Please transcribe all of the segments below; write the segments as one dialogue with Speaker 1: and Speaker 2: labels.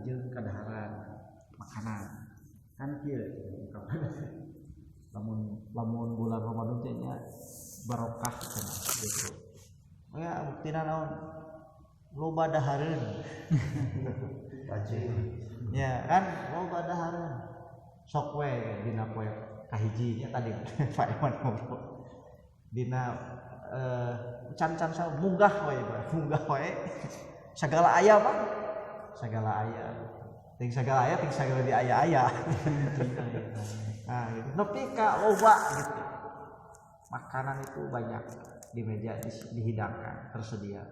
Speaker 1: jeung kadaharan makanan kan kieu ungkapan lamun bulan Ramadan teh nya barokah cenah gitu. Ya buktina naon loba dahareun ya kan loba dahareun sok we dina poe kahiji nya tadi Pak Eman ngobrol dina can-can munggah wae sagala aya Pak sagala aya ting sagala aya ting sagala di aya-aya nah gitu nepi ka loba gitu makanan itu banyak di meja dihidangkan tersedia.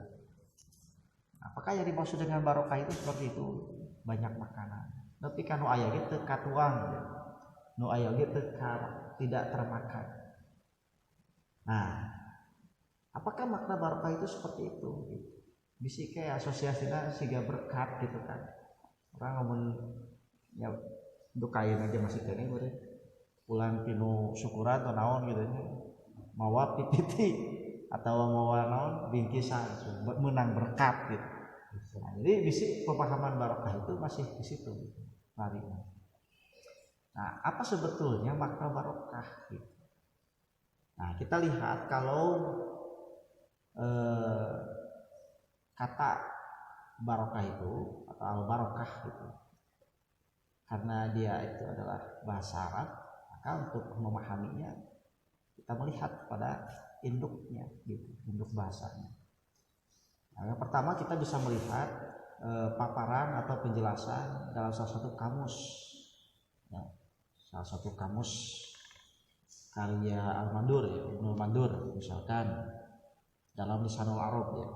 Speaker 1: Apakah yang dimaksud dengan barokah itu seperti itu banyak makanan tapi kan nu aya ge teu katuang nu aya ge teu tidak termakan. Nah apakah makna barokah itu seperti itu bisi kayak asosiasinya siga berkat gitu kan orang ngomong ya dukain aja masih kene beureun pulang pinu syukuran atau naon gitu nya mawa pipiti atau mawa naon bingkisan menang berkat gitu. Nah, jadi bisi pemahaman barokah itu masih di situ lari. Nah, apa sebetulnya makna barokah gitu. Nah, kita lihat kalau kata barokah itu atau al-barokah gitu. Karena dia itu adalah bahasa Arab, maka untuk memahaminya kita melihat pada induknya gitu, induk bahasanya. Nah, yang pertama kita bisa melihat paparan atau penjelasan dalam salah satu kamus. Ya, salah satu kamus karya Al-Mandur ya, Ibnu Mandur misalkan dalam Lisanul Arab ya.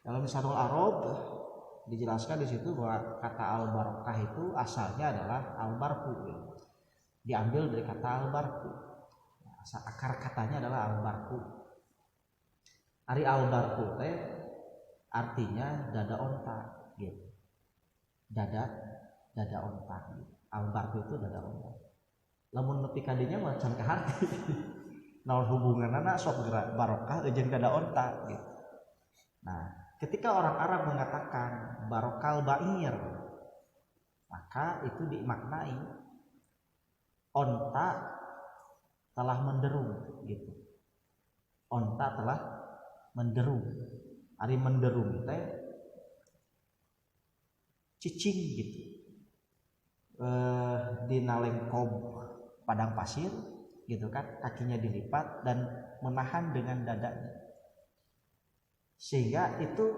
Speaker 1: Dalam Lisanul Arab dijelaskan di situ bahwa kata al-barokah itu asalnya adalah al-barku ya. Diambil dari kata al-barku. Asal akar katanya adalah al-barku. Ari al-barku teh artinya dada onta gitu. Dada onta gitu. Al-barku itu dada onta. Lamun nepi ka dinya mah can kaharti. Naon hubunganna sok gerak barokah jeung dada onta gitu. Nah, ketika orang Arab mengatakan barokal ba'ir, maka itu dimaknai onta telah menderung gitu. Onta telah menderung. Ari menderung teh cicing gitu. Dina lengkob padang pasir gitu kan, kakinya dilipat dan menahan dengan dadanya. Sehingga itu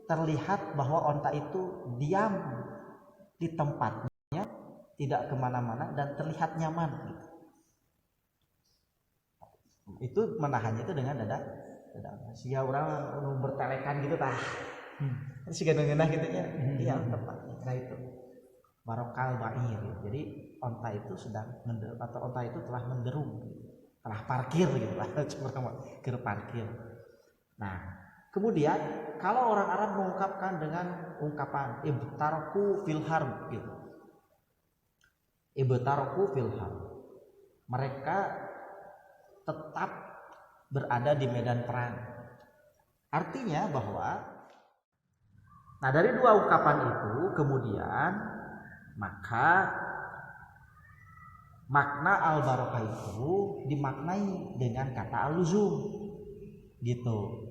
Speaker 1: terlihat bahwa onta itu diam di tempatnya, tidak kemana-mana dan terlihat nyaman gitu. Itu menahannya itu dengan dada. Sehingga orang bertelekan gitu tah. Sehingga ngeunah gitu nya. Iya tempatnya. Nah itu barokal ba'ir. Jadi onta itu sedang atau onta itu telah menderung, telah parkir gitu lah. Cuma parkir. Nah, kemudian kalau orang Arab mengungkapkan dengan ungkapan ibtaraku fil harb gitu. Ibtaraku fil harb. Mereka tetap berada di medan perang. Artinya bahwa nah dari dua ungkapan itu kemudian maka makna al-barokah itu dimaknai dengan kata al-luzum gitu.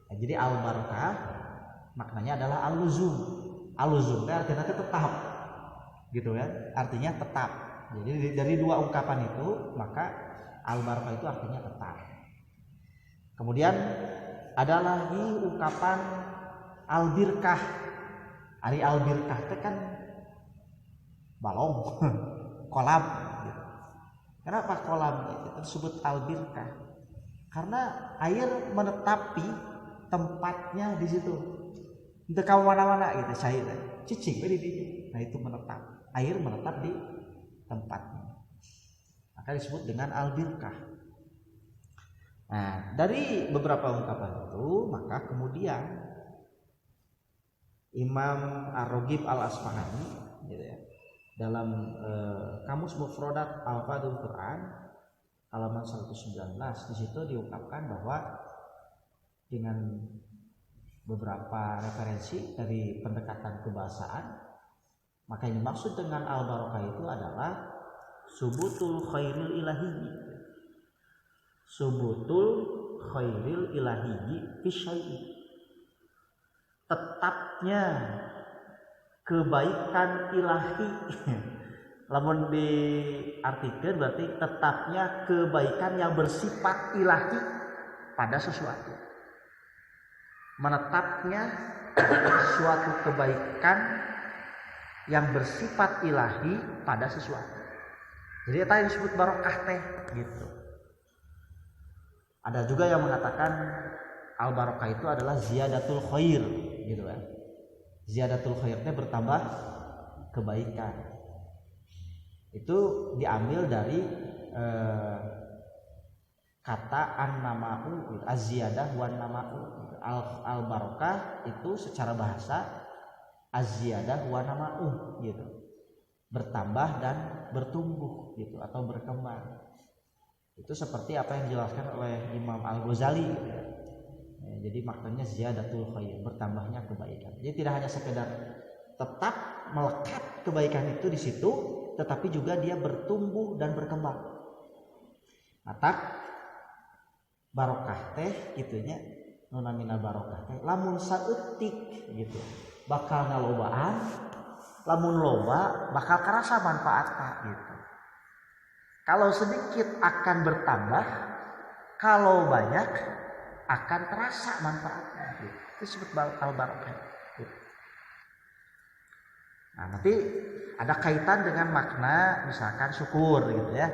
Speaker 1: Nah, jadi al-barokah maknanya adalah al-luzum. Al-luzum artinya tetap gitu ya, artinya tetap. Jadi dari dua ungkapan itu maka al-barokah itu artinya tetap. Kemudian ada lagi ungkapan al-birkah. Ari al-birkah itu kan balong, kolam gitu. Kenapa kolam itu disebut al-birkah? Karena air menetapi tempatnya di situ. Untuk kamu mana-mana gitu, cair, cicing di sini. Nah itu menetap, air menetap di tempatnya. Maka disebut dengan al-birkah. Nah dari beberapa ungkapan itu, maka kemudian Imam Ar-Raghib Al-Asfahani, gitu ya, dalam Kamus Mufradat Al-Fadhul Quran halaman 119 di situ diungkapkan bahwa dengan beberapa referensi dari pendekatan kebahasaan Maka yang dimaksud dengan al-barakah itu adalah subutul khairil ilahi. Subutul khairil ilahi fi syai'i. Tetapnya kebaikan ilahi. Lamun diartikan berarti tetapnya kebaikan yang bersifat ilahi pada sesuatu. Menetapnya suatu kebaikan yang bersifat ilahi pada sesuatu. Jadi itu yang disebut barokah teh gitu. Ada juga yang mengatakan al barokah itu adalah ziyadatul khair gitu kan. Ziyadatul khairnya bertambah kebaikan. Itu diambil dari kata an-nama'u gitu. Az-ziyadah wan nama'u. Al barokah itu secara bahasa az-ziyadah wa nama'u gitu. Bertambah dan bertumbuh gitu atau berkembang. Itu seperti apa yang dijelaskan oleh Imam Al-Ghazali gitu ya. Jadi maknanya ziyadatul khair, bertambahnya kebaikan. Jadi tidak hanya sekedar tetap melekat kebaikan itu di situ, tetapi juga dia bertumbuh dan berkembang. Mata barokah teh gitunya, nunamina barokah teh lamun saeutik gitu. Bakal ngalobaan, lamun loba bakal kerasa manfaatnya gitu. Kalau sedikit akan bertambah, kalau banyak akan terasa manfaatnya gitu. Itu disebut al-barakah gitu. Nah, nanti ada kaitan dengan makna misalkan syukur gitu ya.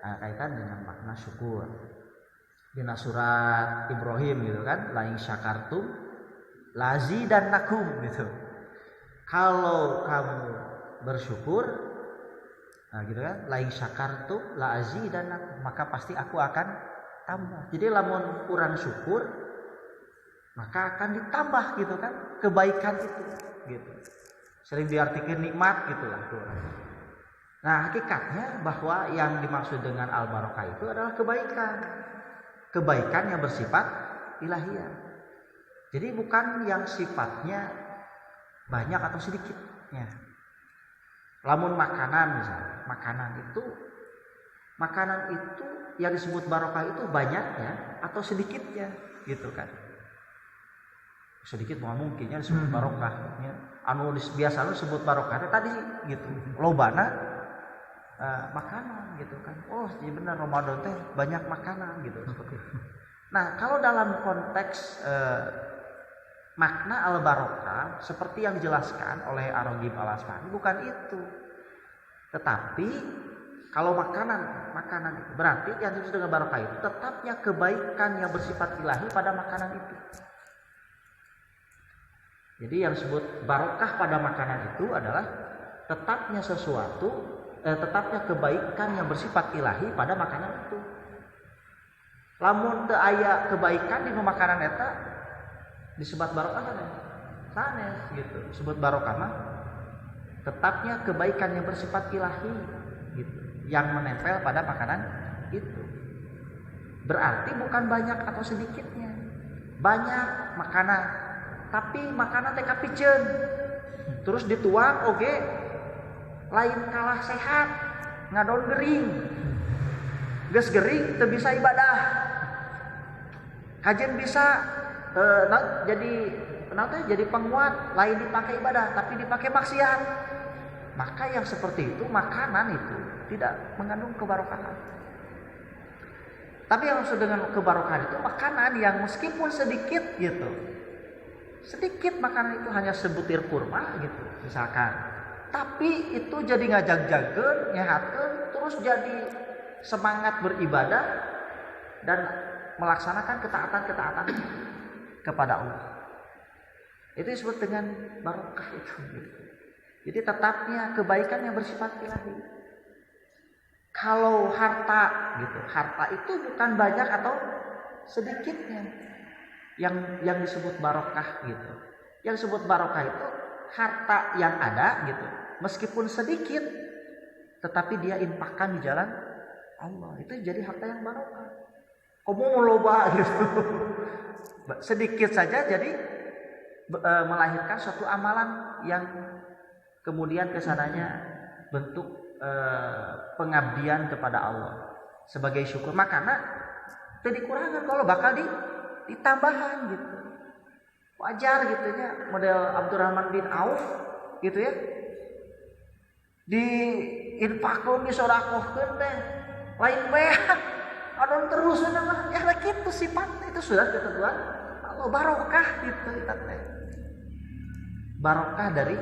Speaker 1: Nah, kaitan dengan makna syukur. Di surat Ibrahim gitu kan, la in syakartum lazidannakum gitu. Kalau kamu bersyukur, nah gitu kan, la in syakartum lazidannakum, maka pasti aku akan tambah. Jadi lamun kurang syukur, maka akan ditambah gitu kan kebaikan itu gitu. Sering diartikan nikmat gitulah tuh. Nah, hakikatnya bahwa yang dimaksud dengan al-barakah itu adalah kebaikan. Kebaikan yang bersifat ilahiyah. Jadi bukan yang sifatnya banyak atau sedikitnya. Lamun makanan misalnya, makanan itu yang disebut barokah itu banyaknya atau sedikitnya gitu kan. Sedikit mungkinnya disebut barokah ya. Anu biasa disebut barokah tadi gitu. Lobana makanan gitu kan. Oh, iya benar Ramadan teh banyak makanan gitu seperti itu. Nah, kalau dalam konteks makna al-barakah seperti yang dijelaskan oleh Ar-Raghib Al-Asfahani bukan itu. Tetapi kalau makanan itu berarti yang disebut dengan barakah itu tetapnya kebaikan yang bersifat ilahi pada makanan itu. Jadi yang disebut barokah pada makanan itu adalah tetapnya tetapnya kebaikan yang bersifat ilahi pada makanan itu. Lamun teu aya kebaikan di makanan eta disebut barokah sanes gitu. Disebut barokah mah tetapnya kebaikan yang bersifat ilahi gitu, yang menempel pada makanan itu. Berarti bukan banyak atau sedikitnya. Banyak makanan, tapi makanan teh kapiceun. Terus dituang oge lain kalah sehat, ngadon gering. Geus gering teu bisa ibadah. Kajen bisa jadi penguat, lain dipakai ibadah tapi dipakai maksiat. Maka yang seperti itu makanan itu tidak mengandung kebarokahan. Tapi yang maksud dengan kebarokahan itu makanan yang meskipun sedikit gitu. Sedikit makanan itu hanya sebutir kurma gitu misalkan. Tapi itu jadi ngajak-jageun, nyehatkeun, terus jadi semangat beribadah dan melaksanakan ketaatan-ketaatan kepada Allah. Itu disebut dengan barokah itu gitu. Jadi tetapnya kebaikan yang bersifat ilahi. Kalau harta gitu, harta itu bukan banyak atau sedikitnya yang disebut barokah gitu. Yang disebut barokah itu harta yang ada gitu, meskipun sedikit, tetapi dia infakkan di jalan Allah. Itu jadi harta yang barokah. Kamu mau loba gitu, sedikit saja jadi melahirkan suatu amalan yang
Speaker 2: kemudian kesananya bentuk pengabdian kepada Allah sebagai syukur. Makanya tadi kurangan kalau bakal ditambahan gitu. Wajar gitu ya, model Abdurrahman bin Auf gitu ya. Di infakun di sodakohkeun teh lain beak adon terus mah ya kitu sifat itu sudah ketentuan Allah barokah gitu kita teh. Barokah dari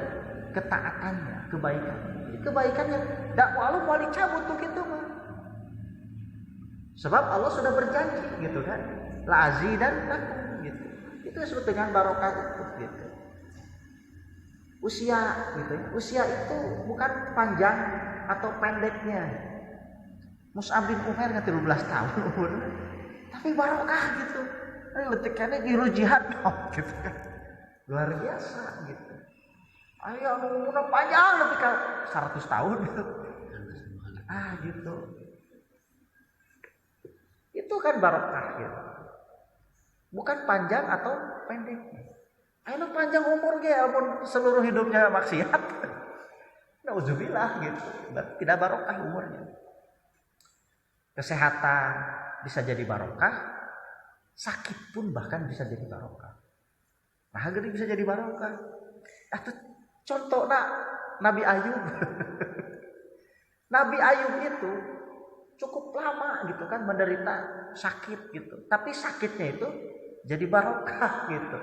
Speaker 2: ketaatannya, kebaikan. Kebaikan yang dak walau mau dicabut tuh gitu mah. Sebab Allah sudah berjanji gitu kan. La azidan lakum gitu. Itu disebut dengan barokah itu gitu. Usia gitu ya. Usia itu bukan panjang atau pendeknya. Mus'ab bin Umair 13 tahun umur. Tapi barokah gitu. Letikannya diru jihad gitu kan. Luar biasa gitu. Ayo umurnya panjang lebih ke 100 tahun gitu. Gitu. Itu kan barokah gitu. Bukan panjang atau pendeknya. Ayo panjang umur ge amun seluruh hidupnya maksiat. Nauzubillah gitu. Tidak barokah umurnya. Kesehatan bisa jadi barokah, sakit pun bahkan bisa jadi barokah. Nah, gede bisa jadi barokah. Atau contohnya Nabi Ayub. Nabi Ayub itu cukup lama gitu kan menderita sakit gitu. Tapi sakitnya itu jadi barokah gitu.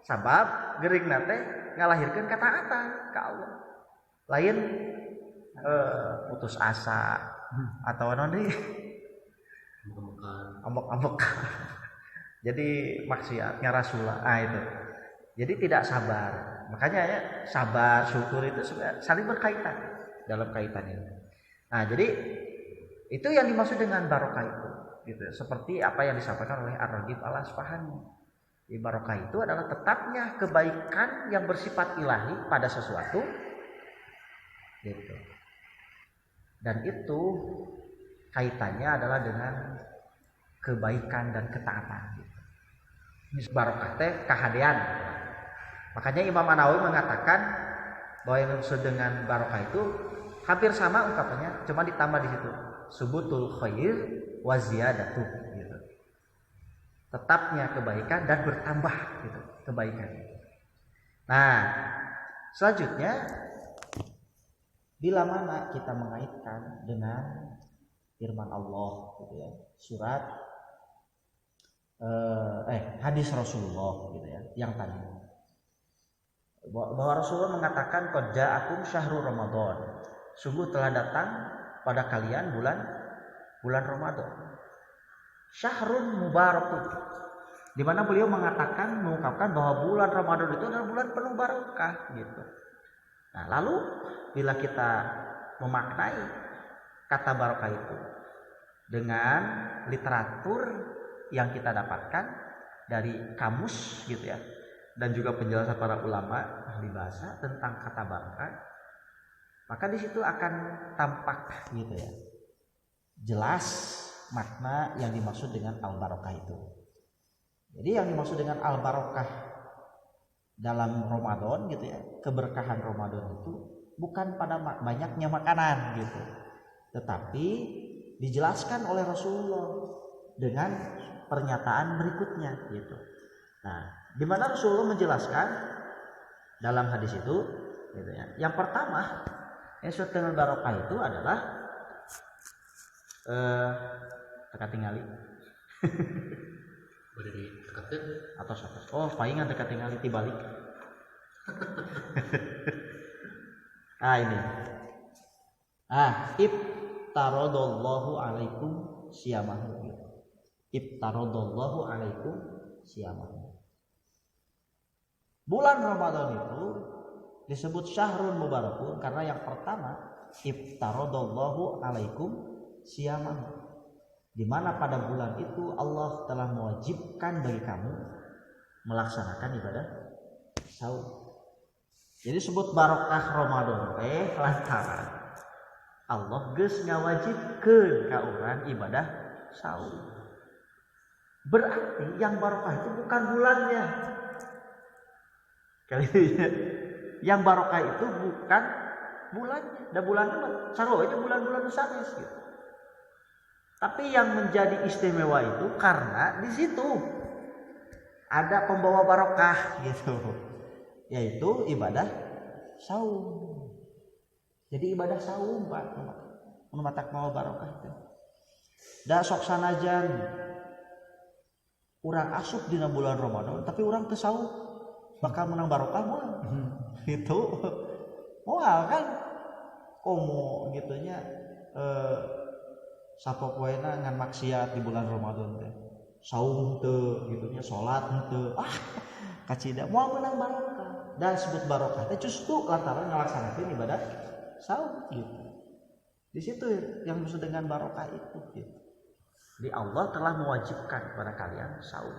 Speaker 2: Sabab gering nate ngalahirkeun kataatan ka Allah. Lain putus asa atau naon deui? Ambek-ambek. Jadi maksiat ngarasula. Itu. Jadi tidak sabar. Makanya ya sabar, syukur itu saling berkaitan dalam kaitan ini. Nah, jadi itu yang dimaksud dengan barokah itu gitu. Seperti apa yang disampaikan oleh Ar-Raghib Al-Asfahani. Di barokah itu adalah tetapnya kebaikan yang bersifat ilahi pada sesuatu gitu. Dan itu kaitannya adalah dengan kebaikan dan ketaatan gitu. Ini barokah teh kahadean. Makanya Imam An-Nawawi mengatakan bahwa yang dimaksud dengan barokah itu hampir sama ungkapannya, cuma ditambah di situ subutul khair wa ziyadatuh gitu. Tetapnya kebaikan dan bertambah gitu kebaikan. Nah, selanjutnya bila mana kita mengaitkan dengan firman Allah gitu ya. Surat hadis Rasulullah gitu ya, yang tadi bahwa Rasulullah mengatakan qad ja'akum syahrul Ramadan. Sungguh telah datang pada kalian bulan Ramadan. Syahrun mubarakun, di mana beliau mengungkapkan bahwa bulan Ramadan itu adalah bulan penuh barokah gitu. Nah, lalu bila kita memaknai kata barokah itu dengan literatur yang kita dapatkan dari kamus gitu ya, dan juga penjelasan para ulama ahli bahasa tentang kata barokah, maka di situ akan tampak gitu ya, jelas makna yang dimaksud dengan al-barokah itu. Jadi yang dimaksud dengan al-barokah dalam Ramadan gitu ya, keberkahan Ramadan itu bukan pada banyaknya makanan gitu, tetapi dijelaskan oleh Rasulullah dengan pernyataan berikutnya gitu. Nah, di mana Rasulullah menjelaskan dalam hadis itu gitu ya. Yang pertama, yang disebut dengan barokah itu adalah teka tingali
Speaker 3: berdiri dekat
Speaker 2: atas. Oh, palingan teka tingali tibalik. Ini. Ibtaradallahu alaikum siyamahu. Ibtaradallahu alaikum siyamahu. Bulan Ramadan itu disebut syahrul mubarakun karena yang pertama ibtaradallahu alaikum siyamahu, di mana pada bulan itu Allah telah mewajibkan bagi kamu melaksanakan ibadah saum. Jadi disebut barokah Ramadan lantaran Allah geus ngawajibkeun ka urang ibadah saum. Berarti yang barokah itu bukan bulannya. Kali ini yang barokah itu bukan bulannya, dan bulan sarua itu bulan-bulan sanes gitu. Tapi yang menjadi istimewa itu karena di situ ada pembawa barokah gitu, yaitu ibadah saum. Jadi ibadah saum Pak, matak mau barokah itu. Da sok sanajan urang asup dina bulan Ramadan tapi urang teu saum bakal menang barokah moal. Gitu. Moal kan komo gitunya sapopoena ngan maksiat di bulan Ramadan teh. Saum teu gitunya, salat teu. Kacida moal menang barokah. Dan sebut barokah teh justru lantaran ngalaksanakeun ibadah saum gitu. Di situ yang maksud dengan barokah itu gitu. Jadi Allah telah mewajibkan kepada kalian saum.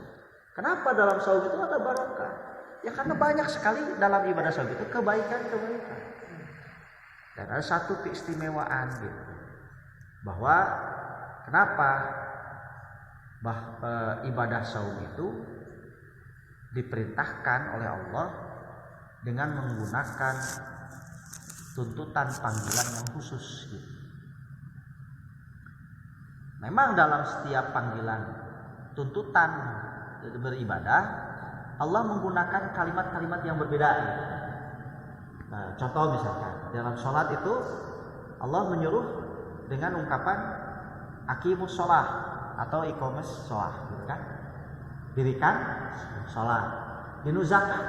Speaker 2: Kenapa dalam saum itu ada barokah? Ya karena banyak sekali dalam ibadah saum itu kebaikan-kebaikan. Dan ada satu keistimewaan gitu. Bahwa kenapa ibadah saum itu diperintahkan oleh Allah dengan menggunakan tuntutan panggilan yang khusus gitu. Memang dalam setiap panggilan tuntutan beribadah Allah menggunakan kalimat-kalimat yang berbeda gitu. Nah, contoh misalkan dalam sholat itu Allah menyuruh dengan ungkapan aqimus sholah atau iqamus sholah gitu kan, dirikan sholat. Dinu zakat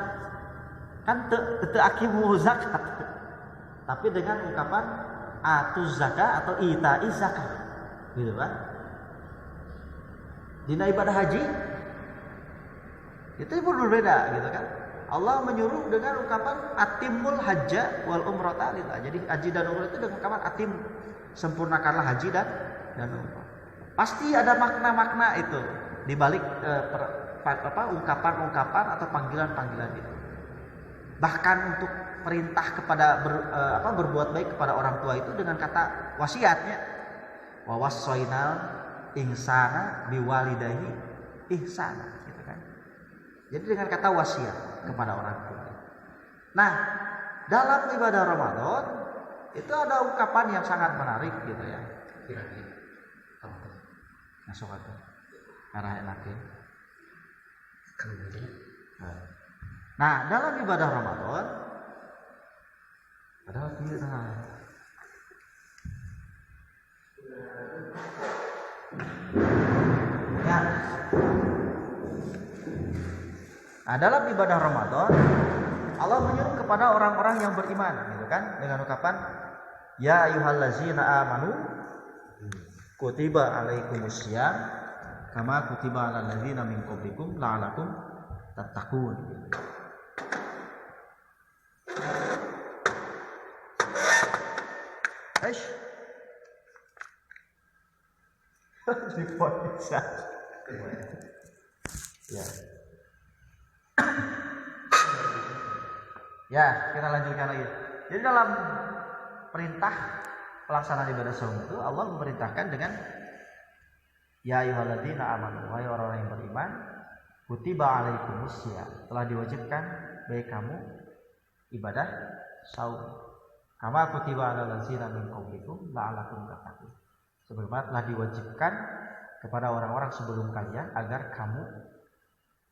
Speaker 2: kan teu aqimu zakat tapi dengan ungkapan atuz zakat atau itaiz zakat gitu kan. Dina ibadah haji itu pun berbeda gitu kan. Allah menyuruh dengan ungkapan atimul hajja wal umrata lillah. Jadi haji dan umrah itu dengan ungkapan atim, sempurnakanlah haji dan umrah. Pasti ada makna-makna itu di balik ungkapan-ungkapan atau panggilan-panggilan itu. Bahkan untuk perintah kepada berbuat baik kepada orang tua itu dengan kata wasiatnya wa wassainal insana biwalidayhi ihsana gitu kan. Jadi dengan kata wasiat kepada orang tua. Nah, dalam ibadah Ramadan itu ada ungkapan yang sangat menarik gitu ya. Masuk aja. Arah enakin. Nah, dalam ibadah Ramadan ada ya. Nah, dalam ibadah Ramadan Allah menyuruh kepada orang-orang yang beriman gitu kan dengan ungkapan ya ayyuhallazina amanu kutiba alaikumusiyam kama kutiba alal ladzina min qablikum la'alakum tattaqun. Eish. Bisa. Ya. Ya, kita lanjutkan lagi. Jadi dalam perintah pelaksanaan ibadah saum itu Allah memerintahkan dengan ya ayyuhalladzina amanu, wahai orang-orang yang beriman, kutiba alaikumusiyam, telah diwajibkan bagi kamu ibadah saum. Kama kutiba alal ladzina min qablikum la'alakum tattaqun. Sebagaimana telah diwajibkan kepada orang-orang sebelum kalian agar kamu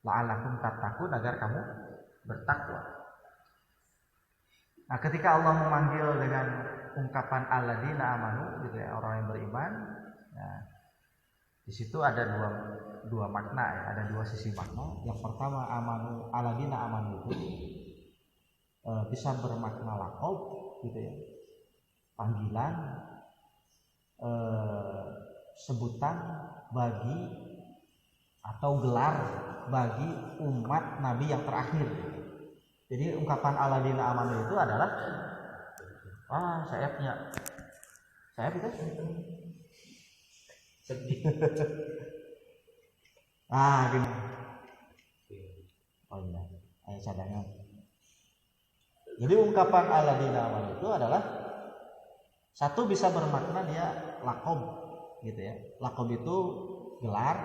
Speaker 2: la'alakum tattaqun, agar kamu bertakwa. Nah, ketika Allah memanggil dengan ungkapan alladzina amanu gitu ya, orang yang beriman, nah, di situ ada dua makna ya, ada dua sisi makna. Yang pertama amanu, alladzina amanu itu bisa bermakna laqab gitu ya, panggilan, sebutan bagi atau gelar bagi umat Nabi yang terakhir. Jadi ungkapan alladzina amanu itu adalah sayapnya. Sayap itu sedih. Gini. Oh iya, ayat cadangan. Jadi ungkapan alladzina amanu itu adalah satu bisa bermakna dia laqab gitu ya. Laqab itu gelar,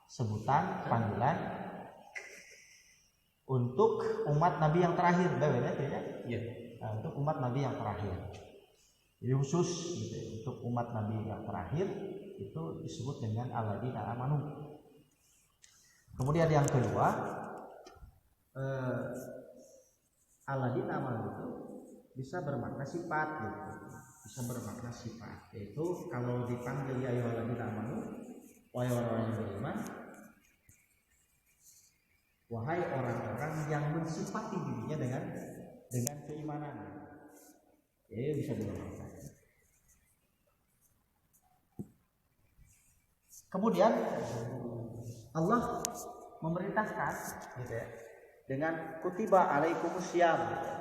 Speaker 2: sebutan, panggilan untuk umat Nabi yang terakhir, benar ya? Iya.
Speaker 1: untuk umat Nabi yang terakhir. Jadi khusus gitu ya, untuk umat Nabi yang terakhir itu disebut dengan alladzina amanu. Kemudian yang kedua, alladzina amanu itu bisa bermakna sifat gitu. Bisa bermakna sifat, yaitu kalau dipanggil ya ayyuhalladzina amanu, wahai orang-orang yang beriman, wahai orang-orang yang mensifati dirinya dengan keimanan. Bisa dilakukan. Kemudian Allah memerintahkan gitu ya, dengan kutiba alaikumusiyam gitu ya.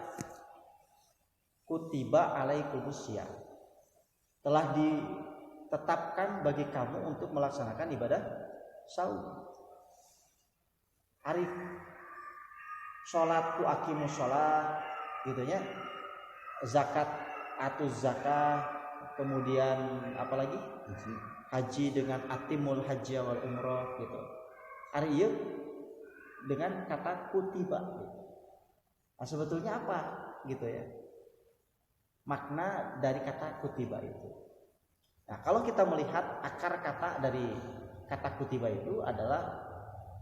Speaker 1: Kutiba alaikumusiyam, telah ditetapkan bagi kamu untuk melaksanakan ibadah saum. Arif sholatku akimus sholat gitu ya, zakat atuz zakah, kemudian apalagi haji dengan atimul haji wal umroh gitu. Ari ieu dengan kata kutiba gitu. Nah, sebetulnya apa gitu ya makna dari kata kutiba itu. Nah, kalau kita melihat akar kata dari kata kutiba itu adalah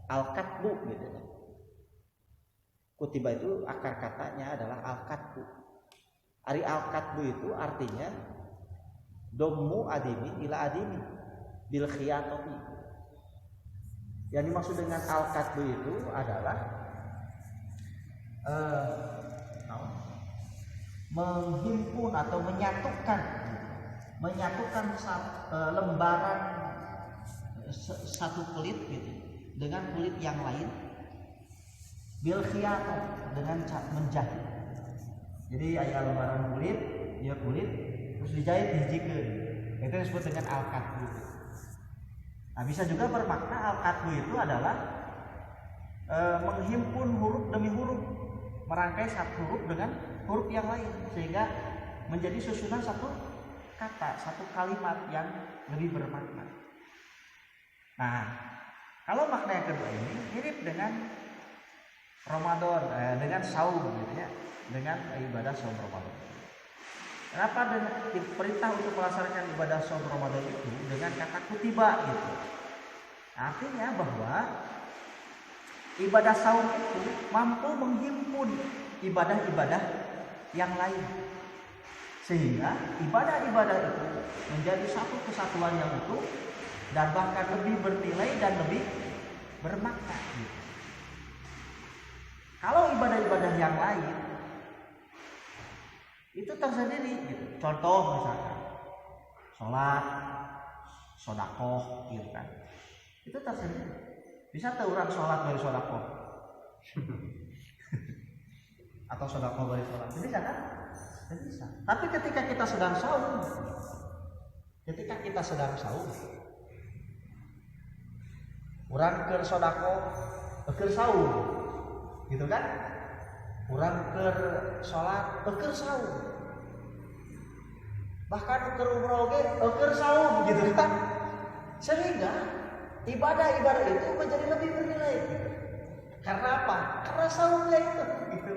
Speaker 1: al-katbu gitu ya. Kutiba itu akar katanya adalah al-katbu. Ari al-katbu itu artinya dommu adimi ila adimi bil khiyatati. Yang dimaksud dengan al-katbu itu adalah menghimpun atau menyatukan lembaran satu kulit gitu dengan kulit yang lain bil khiyatah, dengan menjahit. Jadi aya lembaran kulit, dia kulit terus dijahit hijikeun. Itu disebut dengan al-katbu. Nah, bisa juga bermakna al-katbu itu adalah menghimpun huruf demi huruf, merangkai satu huruf dengan huruf yang lain sehingga menjadi susunan satu kata, satu kalimat yang lebih bermakna. Nah, kalau makna yang kedua ini mirip dengan Ramadan, dengan saum gitu ya, dengan ibadah saum Ramadan. Kenapa diperintah untuk melaksanakan ibadah saum Ramadan itu dengan kata kutiba gitu? Artinya bahwa ibadah saum itu mampu menghimpun ibadah-ibadah yang lain, sehingga ibadah-ibadah itu menjadi satu kesatuan yang utuh dan bahkan lebih bernilai dan lebih bermakna gitu. Kalau ibadah-ibadah yang lain itu tersendiri gitu. Contoh misalkan sholat, sodakoh gitu kan, itu tersendiri. Bisa tuh orang sholat dari sodakoh atau sodakoh dari sholat, bisa kan? Bisa. Tapi ketika kita sedang saum, orang ke sodakoh, ke saum, gitu kan? Orang ke sholat, ke saum, bahkan ke umroh ke saum, gitu kan? Sehingga ibadah-ibadah itu menjadi lebih bernilai. Karena apa? Karena saumnya itu, gitu.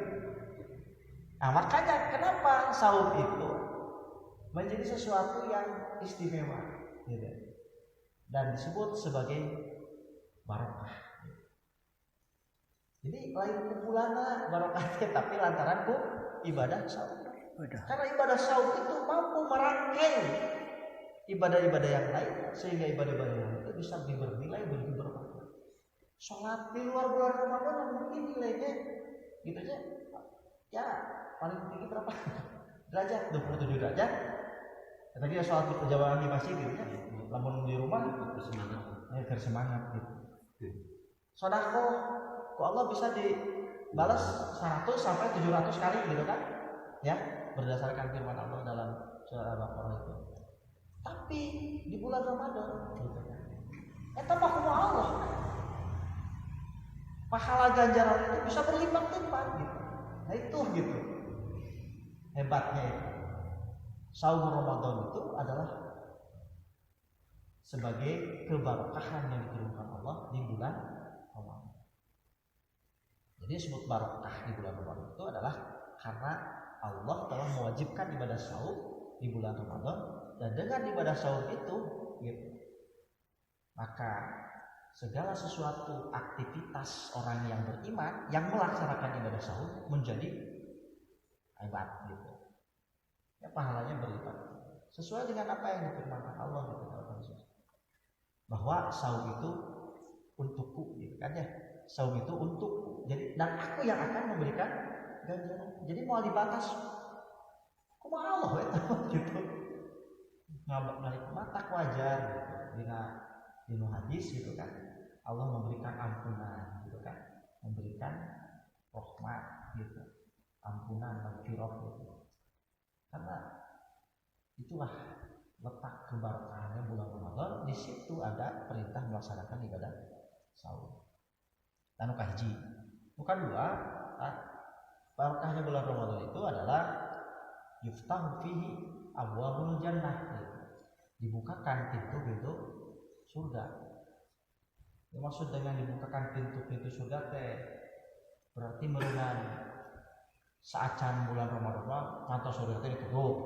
Speaker 1: Nah, makanya kenapa saum itu menjadi sesuatu yang istimewa gitu, dan disebut sebagai barokah. Jadi lain kumpulanna barokahnya, tapi lantaran ibadah saum. Karena ibadah saum itu mampu merangkai ibadah-ibadah yang lain sehingga ibadah-ibadah yang itu bisa lebih bernilai, lebih bermakna. Sholat di luar bulan Ramadan mungkin nilainya gitu aja ya paling tinggi berapa derajat, 27 derajat. Tadi ya sholat berjamaah di masjid gitu ya, lamun di rumah bersemangat gitu. Sedekah kok Allah bisa dibalas 100 sampai 700 kali gitu kan ya, berdasarkan firman Allah dalam surah Al-Baqarah itu. Tapi di bulan Ramadan gitu kan, eta mah kumaha Allah, pahala ganjaran itu bisa berlipat-lipat gitu. Nah itu gitu hebatnya itu. Saum Ramadan itu adalah sebagai keberkahan yang diturunkan Allah di bulan Ramadan. Jadi disebut barokah di bulan Ramadan itu adalah karena
Speaker 2: Allah telah mewajibkan ibadah saum di bulan Ramadan, dan dengan ibadah saum itu gitu, maka segala sesuatu aktivitas orang yang beriman yang melaksanakan ibadah saum menjadi ibadah gitu. Ya, pahalanya berlipat sesuai dengan apa yang difirmankan Allah gitu, bahwa saum itu untukku gitu kan ya. Saum itu untukku. Jadi dan aku yang akan memberikan ganjaran. Jadi mau dibatas kumaha Allah eta gitu. Ngabalik mata wajar gitu. Dina hadis gitu kan. Allah memberikan ampunan gitu kan. Memberikan rahmat gitu. Ampunan maghfirah gitu. Karena itulah letak keberkahannya bulan Ramadan. Di situ ada perintah melaksanakan ibadah saum. Anu kahiji. Bukan dua. Barokahnya bulan Ramadan itu adalah yuftahu fihi abwabul jannah. Dibukakan pintu-pintu surga. Yang maksud dengan dibukakan pintu-pintu surga teh berarti merenang saacan bulan Ramadan kantor surga teh ditutup.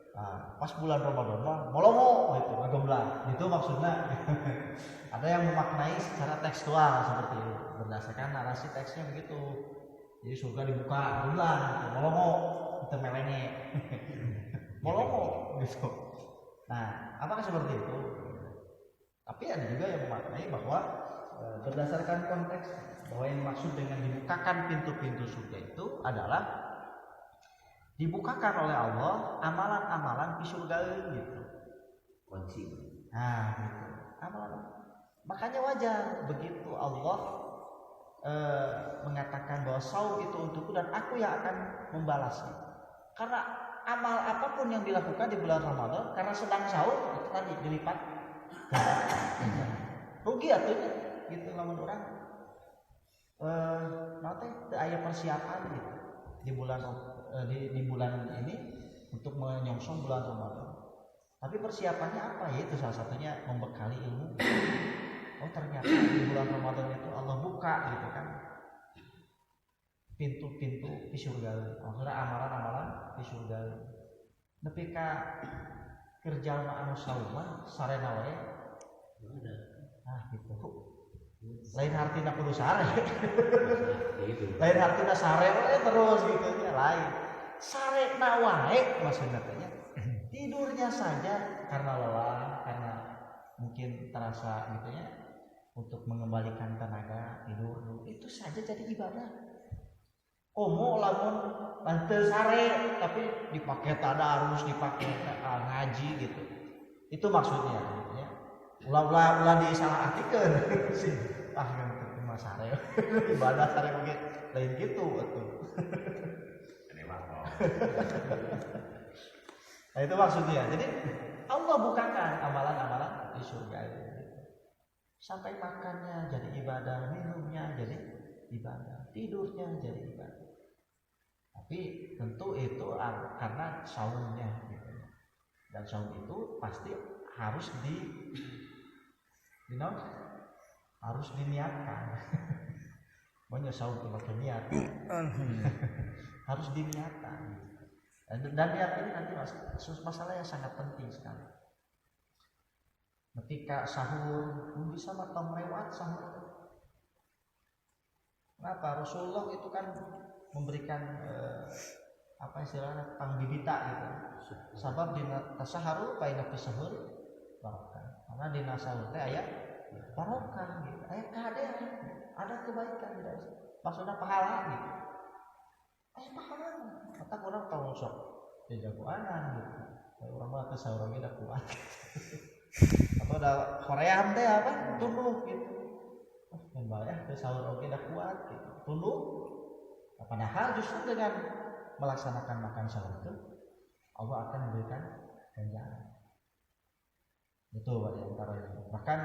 Speaker 2: Nah, pas bulan Ramadan mah molongo gitu, ngagemblang. Itu maksudnya. Ada yang memaknai secara tekstual seperti itu, berdasarkan narasi teksnya begitu. Jadi surga dibuka bulan, gitu, molongo, itu melenge. Molongo gitu. Nah, apakah seperti itu? Tapi ada juga yang memaknai bahwa berdasarkan konteks bahwa yang maksud dengan dibukakan pintu-pintu surga itu adalah dibukakan oleh Allah amalan-amalan di surga gitu. Kunci. Nah, gitu. Amalan. Makanya wajar begitu Allah mengatakan bahwa saum itu untukku dan aku yang akan membalasnya. Karena amal apapun yang dilakukan di bulan Ramadan karena sedang saum itu tadi dilipat. Rugi atunya gitu lamun orang nanti aya persiapan gitu di bulan ini untuk menyongsong bulan Ramadan. Tapi persiapannya apa? Yaitu salah satunya membekali ilmu. Oh ternyata di bulan Ramadan itu Allah buka gitu kan pintu-pintu di surga. Maksudnya amalan-amalan di surga. Nepi ka kerja anu sauman sarena wae. Nah gitu. Lain artina kudu sare. Lain artina sare wae terus gitu ya lain. Sarena wae maksudnya teh tidurnya saja karena lelah, karena mungkin terasa gitu ya, untuk mengembalikan tenaga tidur itu saja jadi ibadah. Komo lamun teu sare tapi dipakai tadarus, dipakai ngaji gitu. Itu maksudnya gitu ya. Ulah disalahartikeun sih. Ah yang cuma sare. Ibadah sare oge lain gitu atuh. Nah, itu maksudnya. Jadi Allah bukakan amalan-amalan di surga itu. Sampai makannya jadi ibadah, minumnya jadi ibadah, tidurnya jadi ibadah. Tapi tentu itu karena saumnya gitu. Dan saum itu pasti harus harus diniatkan. Banyak saum itu pakai niat. Harus diniatkan. Dan niat ini nanti masalah yang sangat penting sekali. Ketika sahur bisa matang lewat sahur. Kenapa? Rasulullah itu kan memberikan apa istilahnya pangbibita gitu. Sabab dina tasaharu paina tasahur barokah. Karena dina sahur teh aya barokah gitu. Aya kahadean, ada kebaikan gitu. Maksudnya pahala gitu. Aya pahala. Kata orang tahu sok jagoanan gitu. Orang mah tasahur ge da kuat. Atau ada Korea teh apa? Tunduk gitu. Membayar tasahur ge da kuat gitu. Tunduk. Padahal justru dengan melaksanakan makan sahur itu Allah akan memberikan ganjaran. Itu di antara itu. Bahkan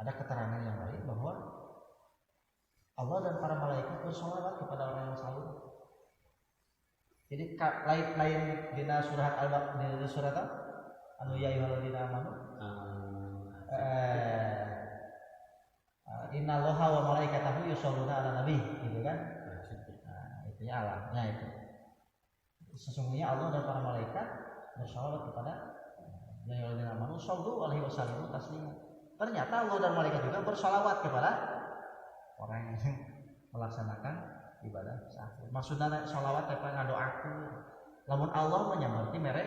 Speaker 2: ada keterangan yang lain bahwa Allah dan para malaikat bersolawat kepada orang yang sahur. Jadi lain dina surat al-baqarah dina surat anu ya ayyuhalladzina amanu innallaha wa malaikatahu yusholluna 'alan nabi gitu kan. Nah, itu
Speaker 1: artinya Allahnya itu. Sesungguhnya Allah dan para malaikat bersalawat kepada ya ayyuhalladzina amanu shallu alaihi wasallimu taslima. Ternyata Allah dan malaikat juga bersalawat kepada orang yang melaksanakan ibadah sahur. Maksudnya salawat apa ngadoakeun. Lamun Allah menyamberti mere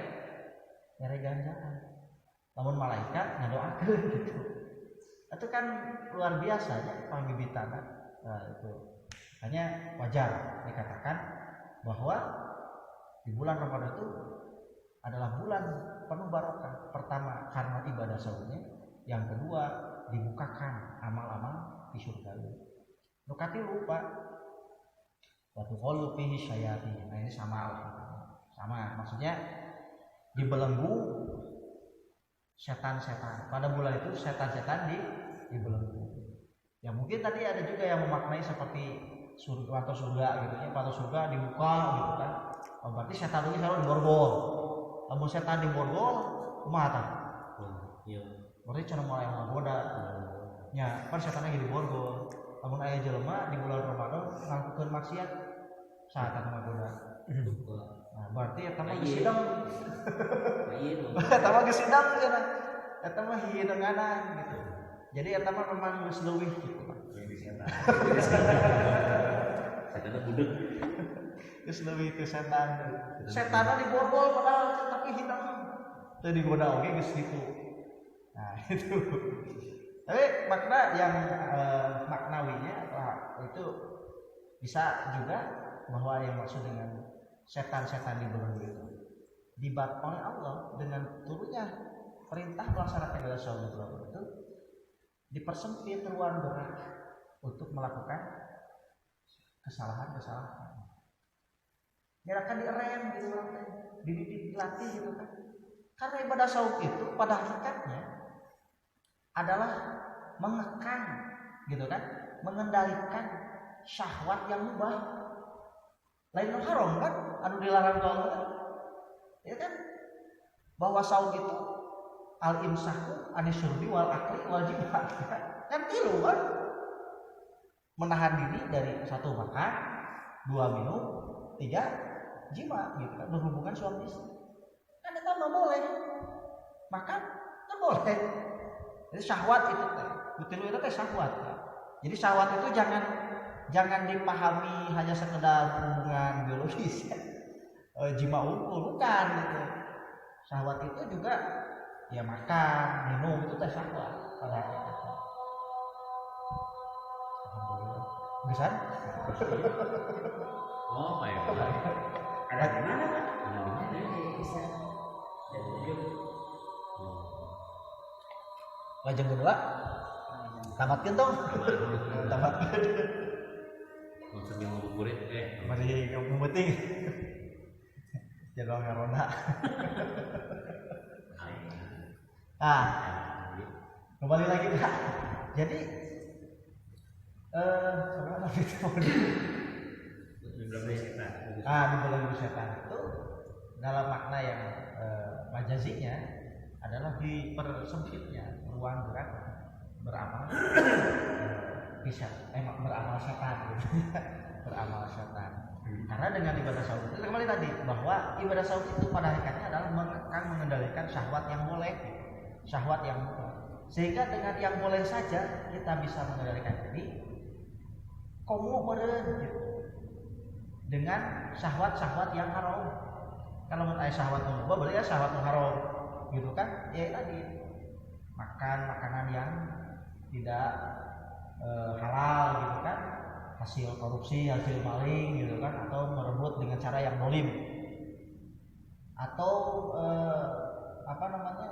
Speaker 1: ganjaran. Lamun malaikat ngadoakeun gitu. Itu kan luar biasa ya pangibitana. Nah, itu. Hanya wajar dikatakan bahwa di bulan Ramadan itu adalah bulan penuh barokah. Pertama karena ibadah sahurnya, yang kedua dibukakan amal-amal di surga. Nukati lupa waktu qalu fihi syayatin. Nah ini sama maksudnya dibelenggu setan-setan. Pada bulan itu setan-setan dibelenggu. Ya mungkin tadi ada juga yang memaknai seperti surga atau surga gitu ya, pada surga dibuka gitu kan. Oh, berarti setan ini selalu diborgol. Lamun setan diborgol, kumaha tah? Iya. Berarti cara mulai menggoda. Ya, kan setan lagi diborgol. Lamun aya jelema di bulan Ramadan ngangkukeun maksiat, saha tah menggoda. Nah, berarti eta mah geus sidang. Eta mah geus sidang cenah. Eta mah hideunganan gitu. Jadi eta mah memang geus leuwih gitu Pak.
Speaker 2: Setan budeg.
Speaker 1: Geus leuwih ke setan. Setanna diborgol padahal tapi hidang. Teu digoda oge geus kitu. Nah, itu. Tapi makna yang maknawinya itu bisa juga bahwa yang maksud dengan setan-setan di belenggu itu dibat oleh Allah dengan turunnya perintah melaksanakan ibadah salat itu dipersempit ruang gerak untuk melakukan kesalahan-kesalahan. Nyerakan direm gitu kan, dilatih gitu kan. Karena ibadah salat itu pada hakikatnya adalah mengekang gitu kan, mengendalikan syahwat yang mubah. Lain yang haram kan, anu dilarang kalau kan, ya kan, bahwa saum itu al imsaku anisyurbi wal akli wal jima kan tilu kan, menahan diri dari satu makan, dua minum, tiga jima gitu kan, berhubungan suami istri kan itu nggak boleh, makan kan boleh. Jadi syahwat itu betul itu syahwat. Jadi syahwat itu jangan dipahami hanya sekedar hubungan biologis, jima unggul bukan gitu. Syahwat itu juga ya makan, minum itu teh syahwat pada hakikatnya. Bisa?
Speaker 2: Oh, baik. Ada di mana, Pak? Bisa.
Speaker 1: Lajeng kedua, tamatkeun tong. Tamatkeun.
Speaker 2: Maksudnya ngabuburit
Speaker 1: Mari kamu penting. Jalur ngaronda. Nah, kembali lagi Pak. Jadi sebenarnya di belenggu setan itu dalam makna yang majazinya adalah dipersempitnya ruang gerak beramal bisa beramal setan gitu. Beramal setan. Karena dengan ibadah saum itu kembali tadi bahwa ibadah saum itu pada hakikatnya adalah mengendalikan syahwat yang boleh, syahwat yang mubah. Sehingga dengan yang boleh saja kita bisa mengendalikan diri. Komo meureun gitu. Dengan syahwat-syahwat yang haram. Kalau menurut syahwat yang mubah berarti ya syahwat yang haram. Gitu kan? Ya tadi makan makanan yang tidak halal gitu kan, hasil korupsi, hasil maling gitu kan, atau merebut dengan cara yang dolim, atau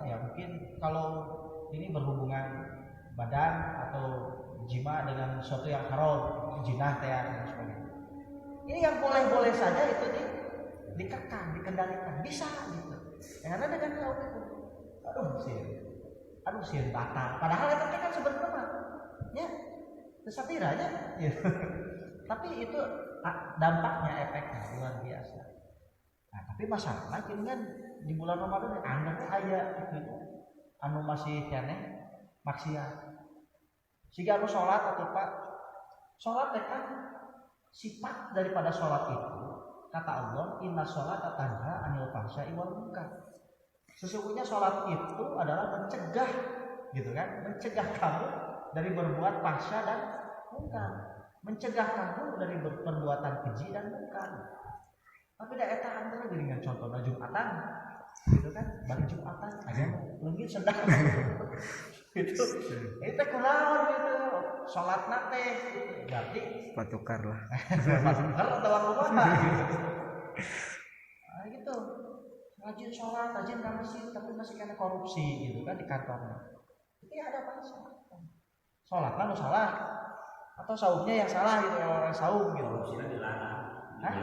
Speaker 1: ya mungkin kalau ini berhubungan badan atau jima dengan sesuatu yang haram, jinah dan sebagainya. Ini yang boleh-boleh saja itu dikekang, dikendalikan, bisa gitu. Karena dengan saum itu, aduh sih batal. Padahal itu kan sebenarnya ya sesatiranya ya. Tapi itu dampaknya, efeknya luar biasa. Nah, tapi masalahnya kan di bulan Ramadan anggapnya aya gitu anu masih keneh maksiat. Siga anu salat atau Pak salat teh kan sifat daripada sholat itu, kata Allah, inna sholata tanha anil fahsya'i wal munkar. Sesungguhnya sholat itu adalah mencegah, gitu kan, mencegah kamu dari berbuat fahsya dan munkar, mencegah kamu dari perbuatan keji dan munkar. Tapi da eta antara dengan contohnya Jumatan, gitu kan, bari Jumatan aja leungit sedang gitu. Itu kunaon gitu, sholat nate berarti
Speaker 3: patukar lah.
Speaker 1: patukar atau kumaha gitu. Nah, gitu. Rajin sholat, rajin ke masjid, tapi masih kena korupsi gitu kan di kantornya. Itu ya ada apa sih? Sholat kan salah, atau saumnya yang salah gitu, orang saum gitu.
Speaker 4: Korupsinya dilarang.
Speaker 1: Hah?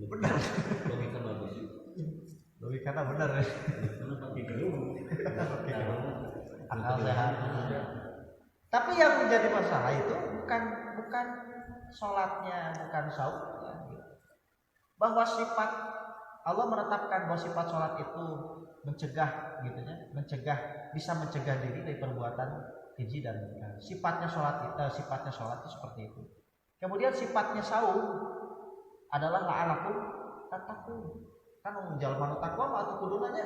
Speaker 4: Benar. Logika bagus.
Speaker 1: Logikanya benar ya.
Speaker 4: Karena pakai gedung.
Speaker 1: Akal sehat. Tapi yang menjadi masalah itu bukan sholatnya, bukan saumnya. Bahwa sifat Allah menetapkan bahwa sifat sholat itu mencegah, gitu ya, bisa mencegah diri dari perbuatan keji dan munkar. Sifatnya sholat itu seperti itu. Kemudian sifatnya saum adalah la'alakum tattaqun. Kan menjalma takwa mah atuh kuduna nya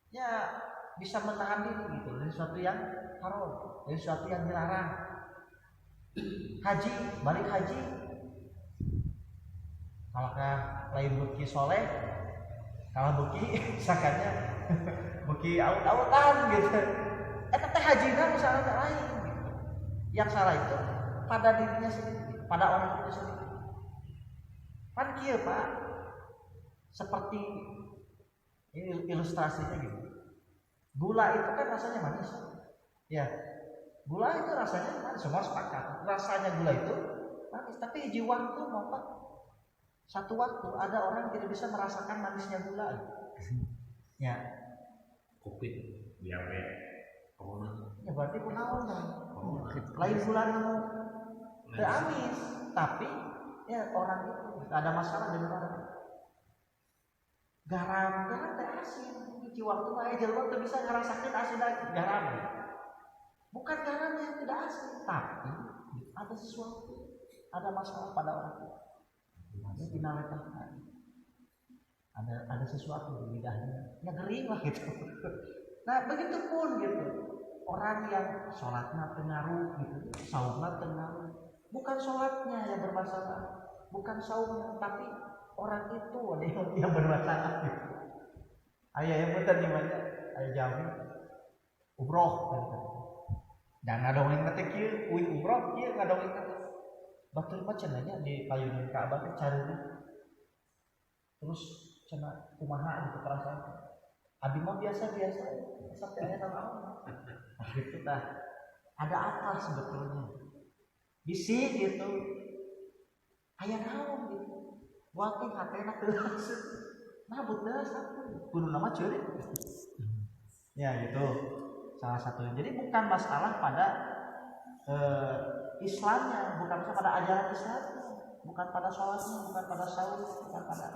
Speaker 1: ya bisa menahan diri gitu dari sesuatu yang haram, dari sesuatu yang dilarang. Haji, balik haji. Kalahkah lain beuki soleh, kalah beuki sakanya beuki aut-autan gitu. Eta teh hajina misalnya lain gitu. Yang salah itu pada dirinya sendiri, pada orang itu sendiri. Kan kieu Pak, seperti ini ilustrasinya gitu. Gula itu kan rasanya manis. Ya. Gula itu rasanya manis, semua sepakat. Rasanya gula itu manis, tapi hiji waktu Pak. Satu waktu ada orang yang tidak bisa merasakan manisnya gula. Ya.
Speaker 4: Covid, diabetes, corona.
Speaker 1: Ya berarti kunaon kan. Lain gula nu teu amis, tapi ya orang itu ada masalah dengan orang. Garam teh asin, hiji waktu aya jelema teu bisa ngarasakeun asin garam. Bukan garam yang tidak asin, tapi ada sesuatu, ada masalah pada orang itu. Ada tinaletan. Ada sesuatu di lidahnya, ya gering lah gitu. Nah begitu pun gitu, orang yang sholatnya pengaruh gitu, saumnya pengaruh, bukan sholatnya yang bermasalah, bukan saumnya, tapi orang itu yang bermasalah gitu. Ayah yang betul nih banyak, ayah jauh, umroh gitu. Dan ngadongeng nanti kieu, uin umroh kieu ngadongeng nanti. Batur mah cenanya di payunan Ka'bah teh careureum. Terus cenah kumaha gitu perasaan. Abi mah biasa-biasa sampai aya naon. Nah gitu tah. Ada apa sebetulnya? Bisi gitu. Aya naon gitu. Wati hatena teu maksud. Nah bener satu. Kudu nama ceurik. Ya gitu. Salah satunya. Jadi bukan masalah pada Islamnya, bukan pada ajaran Islamnya, bukan pada sholatnya, bukan pada saum, bukan pada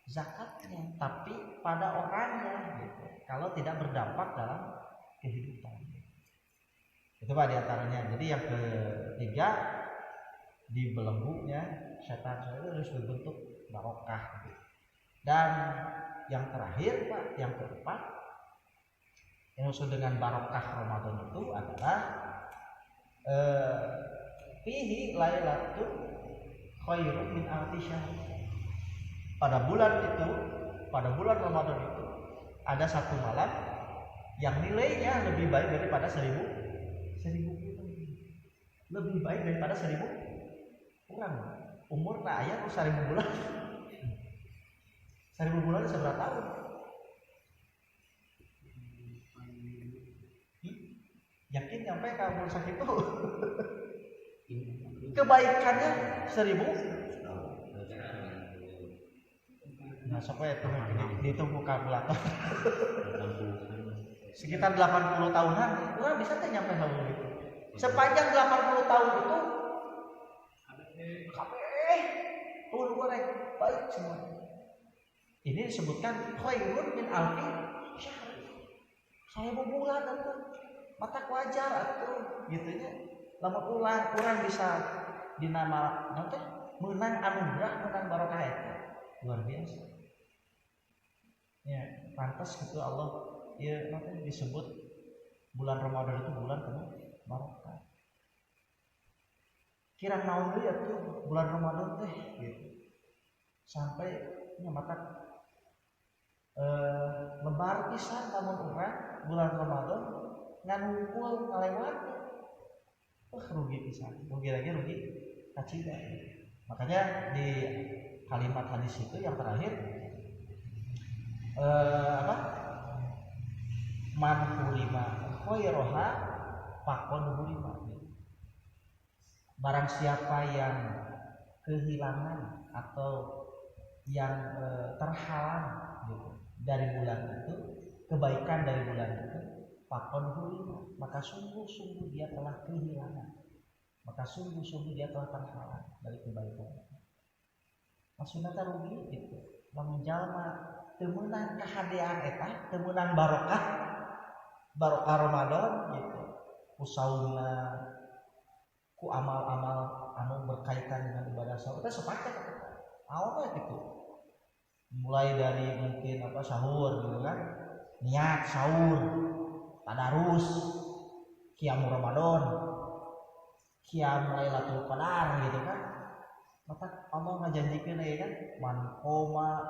Speaker 1: zakatnya, tapi pada orangnya gitu. Kalau tidak berdampak dalam kehidupan. Itu Pak diantaranya. Jadi yang ketiga, di belenggunya setan itu harus berbentuk barokah. Dan yang terakhir Pak, yang keempat, yang maksud dengan barokah Ramadan itu adalah fihi lailatul khairun min alfi syahr. Pada bulan Ramadan itu ada satu malam yang nilainya lebih baik daripada 1000 bulan. Lebih baik daripada 1000 orang. Umur tak aya 1000 bulan. 1000 bulan seberapa tahun? Yakin nyampe ke umur sakitu? Kebaikannya 1000. Nah, sampai itu ditunggu kalkulator. Sekitar 80 tahunan, orang bisa teh nyampe tahun gitu. Sepanjang 80 tahun itu kabeh tuh goreng baik semua. Ini disebutkan khairun min alfi syahr. 1000 bulan itu.
Speaker 2: mata wajar atuh gitu nya. Lamun urang bisa dinama nanti menang anugerah, menang barokah eta luar biasa. Ya, pantas gitu Allah ya nanti disebut bulan Ramadan itu bulan penuh barokah. Kira naon deui atuh bulan Ramadan teh gitu. Sampai nya mata lebar pisan lamun urang bulan Ramadan nganumpul ngalewat. Rugi pisan. Rugi lagi rugi kacida. Makanya di kalimat hadis itu yang terakhir man hurima khairoha faqad hurima. Barang siapa yang kehilangan atau yang terhalang gitu, dari bulan itu, kebaikan dari bulan itu, faqad hurima, maka sungguh-sungguh dia telah kehilangan, maka sungguh-sungguh dia telah terhalang dari kebaikan. Maksudnya rugi gitu. Lamun jalma teu meunang kahadean eta, teu meunang barokah Ramadan gitu. Ku saumna, ku amal-amal anu berkaitan dengan ibadah saum teh sepakat awalnya gitu. Mulai dari mungkin sahur gitu kan. Niat sahur, tadarus, qiyam Ramadan, qiyam Lailatul Qadar gitu kan. Maka Allah ngajanjikeun ya kan, man qoma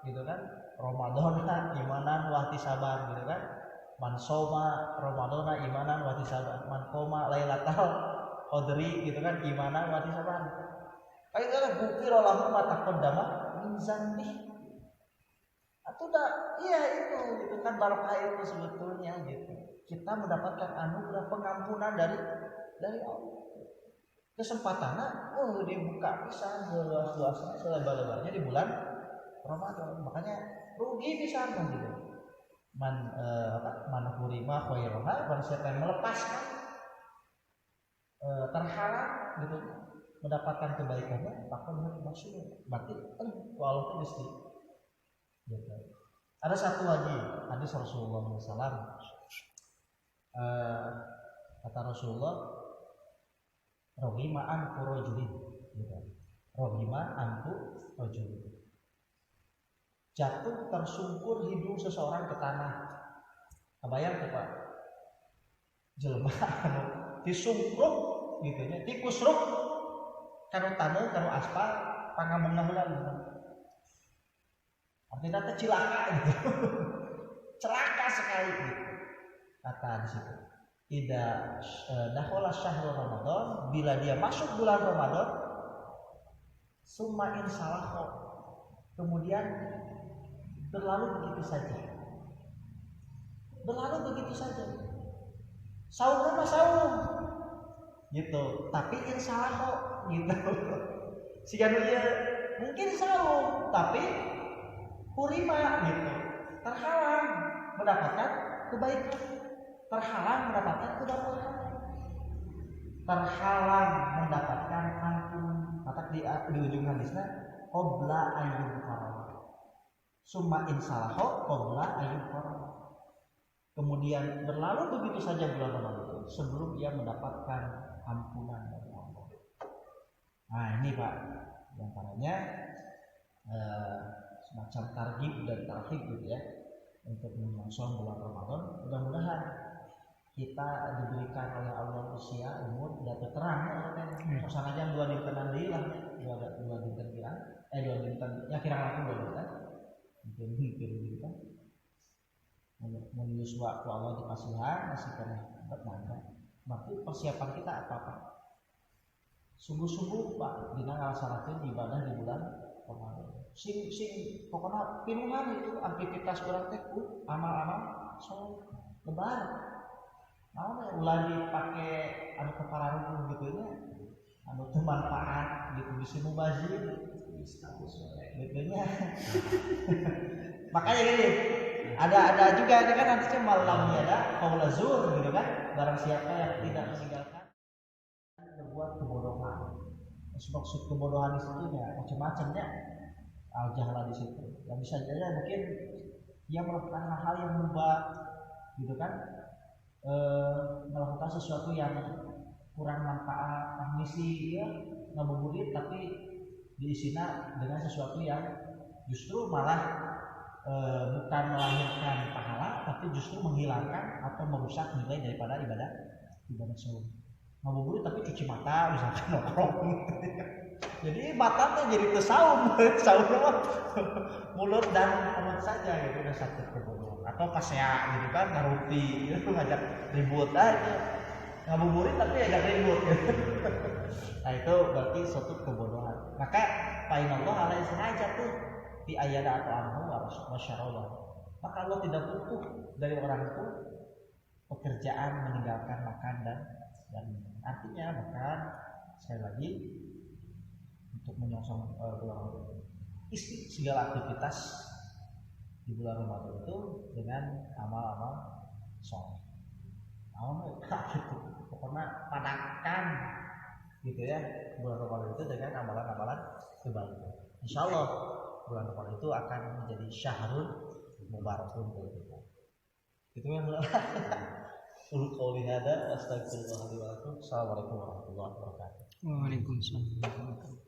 Speaker 2: gitu kan, Ramadana imanan wa ihtisaban gitu kan. Man shoma Ramadana imanan wa ihtisaban, man qoma Lailatul Qadri gitu kan, imanan wa ihtisaban. Kayak kan bukir lahu ma taqaddama min zanbi. Atau iya itu kan barokah itu sebetulnya gitu. Kita mendapatkan anugerah pengampunan dari Allah. Kesempatannya dibuka pisan seluas-luasnya selebar-lebarnya di bulan Ramadan. Makanya rugi pisan kan gitu. Man hurima khairoha, barang siapa yang melepaskan terhalang gitu mendapatkan kebaikannya, maka maksud berarti walaupun mesti gitu. Ada satu lagi hadis Rasulullah SAW, kata Rasulullah, rohima anku rojulin gitu. Rohima anku rojulin, jatuh tersungkur hidung seseorang ke tanah. Kebayang tuh Pak, jelema anu disungkruk gitu nya, dikusruk kanu taneuh kanu aspal pangamung-amungan. Artinya teh cilaka gitu. Celaka sekali gitu. Kata di situ. Tidak dakhala syahrul Ramadan, bila dia masuk bulan Ramadan, summa insalahu, kemudian berlalu begitu saja. Berlalu begitu saja. Saum mah saum. Gitu. Tapi insalahu gitu. Siga nu ieu mungkin saum, tapi hurima gitu. Terhalang mendapatkan kebaikan. Terhalang mendapatkan keberkahan, terhalang mendapatkan ampunan. Maka di ujung hadisnya qabla ayyul qarar, summa insalahu qabla ayyul qarar. Kemudian berlalu begitu saja bulan Ramadan itu sebelum ia mendapatkan ampunan dari Allah. Nah ini Pak, diantaranya semacam targhib dan tarhib gitu ya, untuk menyongsong bulan Ramadan. Mudah-mudahan kita diberikan oleh Allah usia umur tidak terang ya, soalnya aja 2 dintenan deui lah, 2 dinten kirang 2 dinten ya kirang langkung 2 dinten mungkin dinten menuju waktu Allah di pasihan masih pernah bertanda. Berarti persiapan kita apa sungguh-sungguh Pak dina ngalaksanakeun ibadah di bulan Ramadan. Sing pokoknya pinuhan itu aktivitas urang teh amal-amal salat lebar. Ulah dipake anu kepararung gitu nya, anu teu manfaat gitu bisa mubazir gitu nya. Makanya gini, ada juga ini kan nanti malam ada qaul zur gitu kan, barang siapa yang tidak meninggalkan berbuat kebodohan. Maksud kebodohan di situ ya macam-macamnya, al-jahlah di situ. Yang bisa saja mungkin dia melakukan hal-hal yang mubah gitu kan.
Speaker 3: melakukan sesuatu yang kurang manfaat, misi ya ngabuburit tapi diisina dengan sesuatu yang justru malah bukan melahirkan pahala tapi justru menghilangkan atau merusak nilai daripada ibadah saum. Ngabuburit tapi cuci mata misalkan nongkrong. Jadi mata tuh jadi tersaum, saumnya mah mulut dan perut saja gitu udah satu kebodohan. Atau pasea gitu kan ngaruti gitu ngajak ribut aja. Ngabuburit tapi agak ribut gitu. Nah itu berarti suatu kebodohan. Maka Allah alaihi sengaja tuh di ayat atau anhu wasyarallah. Maka Allah tidak butuh dari orang itu pekerjaan meninggalkan makan dan artinya makan sekali lagi untuk menyongsong bulan segala aktivitas di bulan Ramadan itu dengan amal-amal soleh. Gitu. Pokoknya padakan gitu ya bulan Ramadan itu dengan amalan-amalan kebaikan. Insya Allah bulan Ramadan itu akan menjadi syahrul mubarakun bagi kita. Itu yang Qauli hada astagfirullah wa atubu. Assalamualaikum warahmatullahi wabarakatuh.
Speaker 5: Waalaikumsalam.